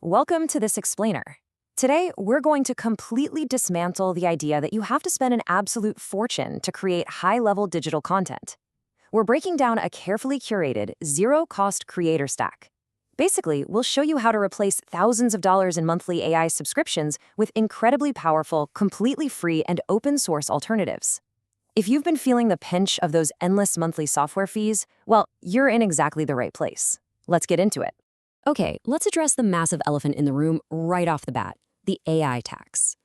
welcome to this explainer. Today, we're going to completely dismantle the idea that you have to spend an absolute fortune to create high-level digital content. We're breaking down a carefully curated, zero-cost creator stack. Basically, we'll show you how to replace thousands of dollars in monthly AI subscriptions with incredibly powerful, completely free, and open-source alternatives. If you've been feeling the pinch of those endless monthly software fees, well, you're in exactly the right place. Let's get into it. Okay, let's address the massive elephant in the room right off the bat, the AI tax.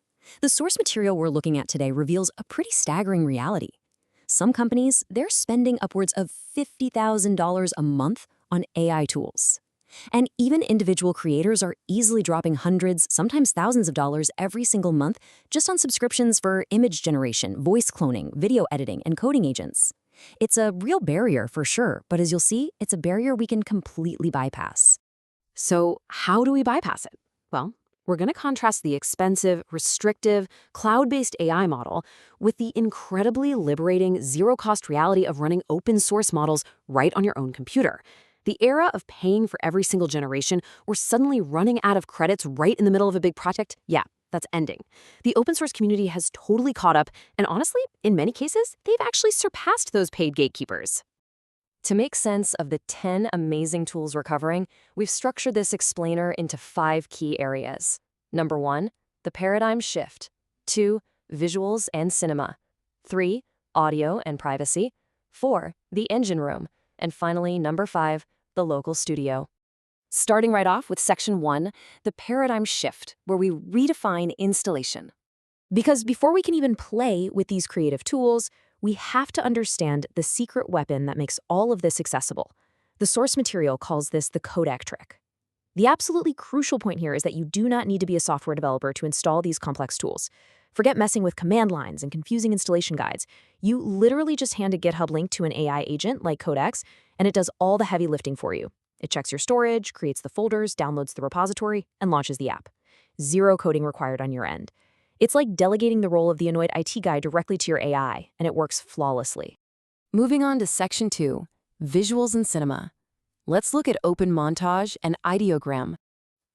The source material we're looking at today reveals a pretty staggering reality. Some companies, they're spending upwards of $50,000 a month on AI tools. And even individual creators are easily dropping hundreds, sometimes thousands of dollars every single month just on subscriptions for image generation, voice cloning, video editing, and coding agents. It's a real barrier for sure, but as you'll see, it's a barrier we can completely bypass. So how do we bypass it? Well, we're going to contrast the expensive, restrictive, cloud-based AI model with the incredibly liberating, zero-cost reality of running open-source models right on your own computer. The era of paying for every single generation or suddenly running out of credits right in the middle of a big project, yeah, that's ending. The open-source community has totally caught up, and honestly, in many cases, they've actually surpassed those paid gatekeepers. To make sense of the 10 amazing tools we're covering, we've structured this explainer into 5 key areas. Number 1, the paradigm shift. 2, visuals and cinema. 3, audio and privacy. 4, the engine room. And finally, number 5, the local studio. Starting right off with section 1, the paradigm shift, where we redefine installation. Because before we can even play with these creative tools, we have to understand the secret weapon that makes all of this accessible. The source material calls this the codec trick. The absolutely crucial point here is that you do not need to be a software developer to install these complex tools. Forget messing with command lines and confusing installation guides. You literally just hand a GitHub link to an AI agent like Codex, and it does all the heavy lifting for you. It checks your storage, creates the folders, downloads the repository, and launches the app. Zero coding required on your end. It's like delegating the role of the annoyed IT guy directly to your AI, and it works flawlessly. Moving on to section 2, visuals and cinema. Let's look at Open Montage and Ideogram.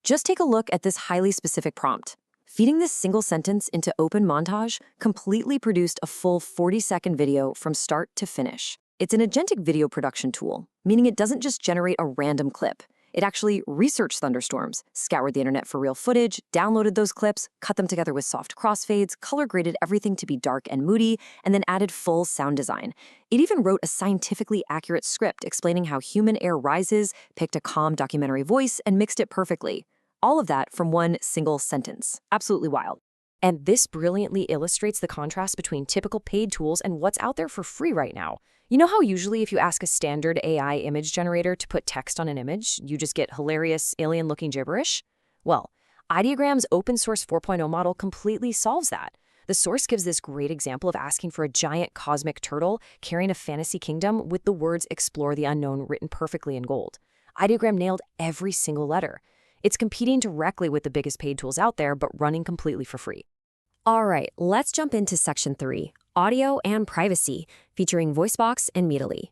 Just take a look at this highly specific prompt. Feeding this single sentence into Open Montage completely produced a full 40-second video from start to finish. It's an agentic video production tool, meaning it doesn't just generate a random clip. It actually researched thunderstorms, scoured the internet for real footage, downloaded those clips, cut them together with soft crossfades, color-graded everything to be dark and moody, and then added full sound design. It even wrote a scientifically accurate script explaining how human air rises, picked a calm documentary voice, and mixed it perfectly. All of that from one single sentence. Absolutely wild. And this brilliantly illustrates the contrast between typical paid tools and what's out there for free right now. You know how usually if you ask a standard AI image generator to put text on an image, you just get hilarious, alien-looking gibberish? Well, Ideogram's open-source 4.0 model completely solves that. The source gives this great example of asking for a giant cosmic turtle carrying a fantasy kingdom with the words "Explore the Unknown" written perfectly in gold. Ideogram nailed every single letter. It's competing directly with the biggest paid tools out there, but running completely for free. All right, let's jump into section 3, audio and privacy, featuring VoiceBox and Meetly.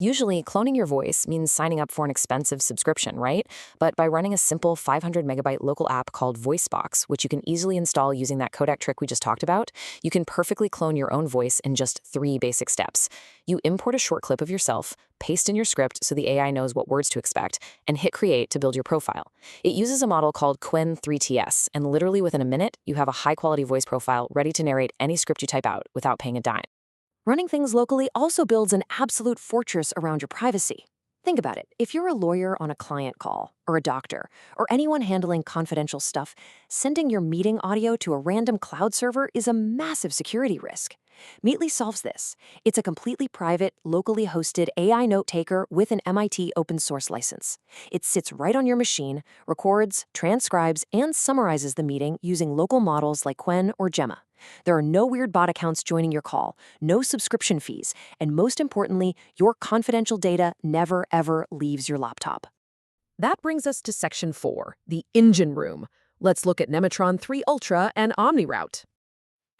Usually, cloning your voice means signing up for an expensive subscription, right? But by running a simple 500-megabyte local app called VoiceBox, which you can easily install using that codec trick we just talked about, you can perfectly clone your own voice in just 3 basic steps. You import a short clip of yourself, paste in your script so the AI knows what words to expect, and hit Create to build your profile. It uses a model called Qwen 3TS, and literally within a minute, you have a high-quality voice profile ready to narrate any script you type out without paying a dime. Running things locally also builds an absolute fortress around your privacy. Think about it. If you're a lawyer on a client call, or a doctor, or anyone handling confidential stuff, sending your meeting audio to a random cloud server is a massive security risk. Meetly solves this. It's a completely private, locally hosted AI note taker with an MIT open source license. It sits right on your machine, records, transcribes, and summarizes the meeting using local models like Qwen or Gemma. There are no weird bot accounts joining your call, no subscription fees, and most importantly, your confidential data never ever leaves your laptop. That brings us to section 4, the engine room. Let's look at Nematron 3 Ultra and OmniRoute.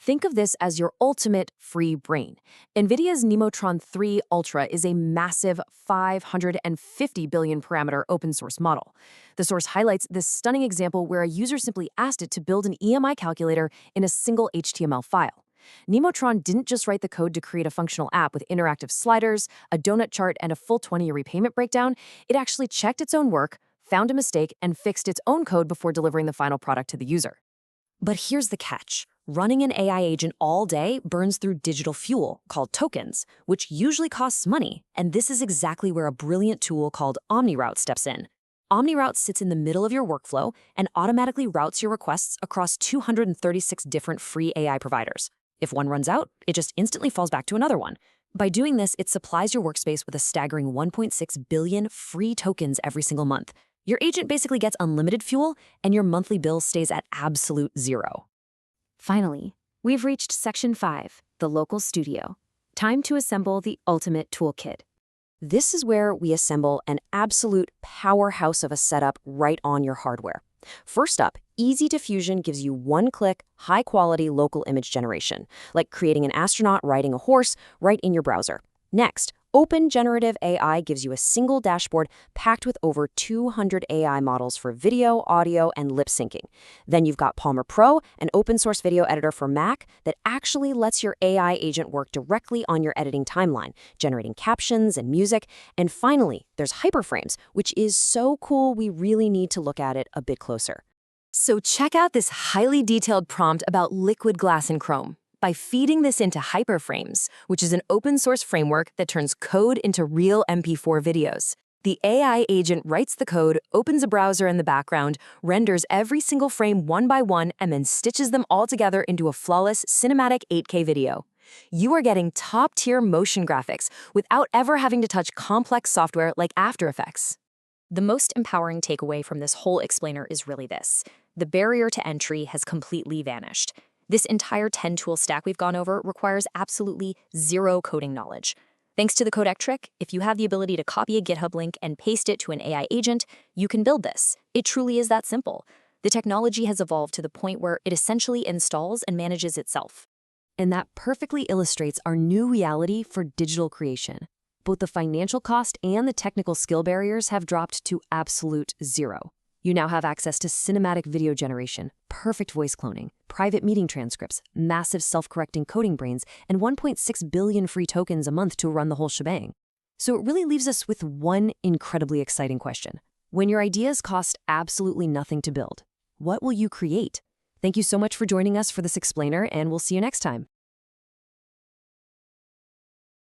Think of this as your ultimate free brain. NVIDIA's Nemotron 3 Ultra is a massive 550 billion parameter open source model. The source highlights this stunning example where a user simply asked it to build an EMI calculator in a single HTML file. Nemotron didn't just write the code to create a functional app with interactive sliders, a donut chart, and a full 20-year repayment breakdown. It actually checked its own work, found a mistake, and fixed its own code before delivering the final product to the user. But here's the catch. Running an AI agent all day burns through digital fuel, called tokens, which usually costs money, and this is exactly where a brilliant tool called OmniRoute steps in. OmniRoute sits in the middle of your workflow and automatically routes your requests across 236 different free AI providers. If one runs out, it just instantly falls back to another one. By doing this, it supplies your workspace with a staggering 1.6 billion free tokens every single month. Your agent basically gets unlimited fuel, and your monthly bill stays at absolute zero. Finally, we've reached Section 5, the local studio. Time to assemble the ultimate toolkit. This is where we assemble an absolute powerhouse of a setup right on your hardware. First up, Easy Diffusion gives you one-click, high-quality local image generation, like creating an astronaut riding a horse right in your browser. Next, Open Generative AI gives you a single dashboard packed with over 200 AI models for video, audio, and lip syncing. Then you've got Palmer Pro, an open-source video editor for Mac that actually lets your AI agent work directly on your editing timeline, generating captions and music. And finally, there's Hyperframes, which is so cool we really need to look at it a bit closer. So check out this highly detailed prompt about liquid glass in Chrome. By feeding this into Hyperframes, which is an open-source framework that turns code into real MP4 videos. The AI agent writes the code, opens a browser in the background, renders every single frame one by one, and then stitches them all together into a flawless cinematic 8K video. You are getting top-tier motion graphics without ever having to touch complex software like After Effects. The most empowering takeaway from this whole explainer is really this. The barrier to entry has completely vanished. This entire 10-tool stack we've gone over requires absolutely zero coding knowledge. Thanks to the codec trick, if you have the ability to copy a GitHub link and paste it to an AI agent, you can build this. It truly is that simple. The technology has evolved to the point where it essentially installs and manages itself. And that perfectly illustrates our new reality for digital creation. Both the financial cost and the technical skill barriers have dropped to absolute zero. You now have access to cinematic video generation, perfect voice cloning, private meeting transcripts, massive self-correcting coding brains, and 1.6 billion free tokens a month to run the whole shebang. So it really leaves us with one incredibly exciting question. When your ideas cost absolutely nothing to build, what will you create? Thank you so much for joining us for this explainer, and we'll see you next time.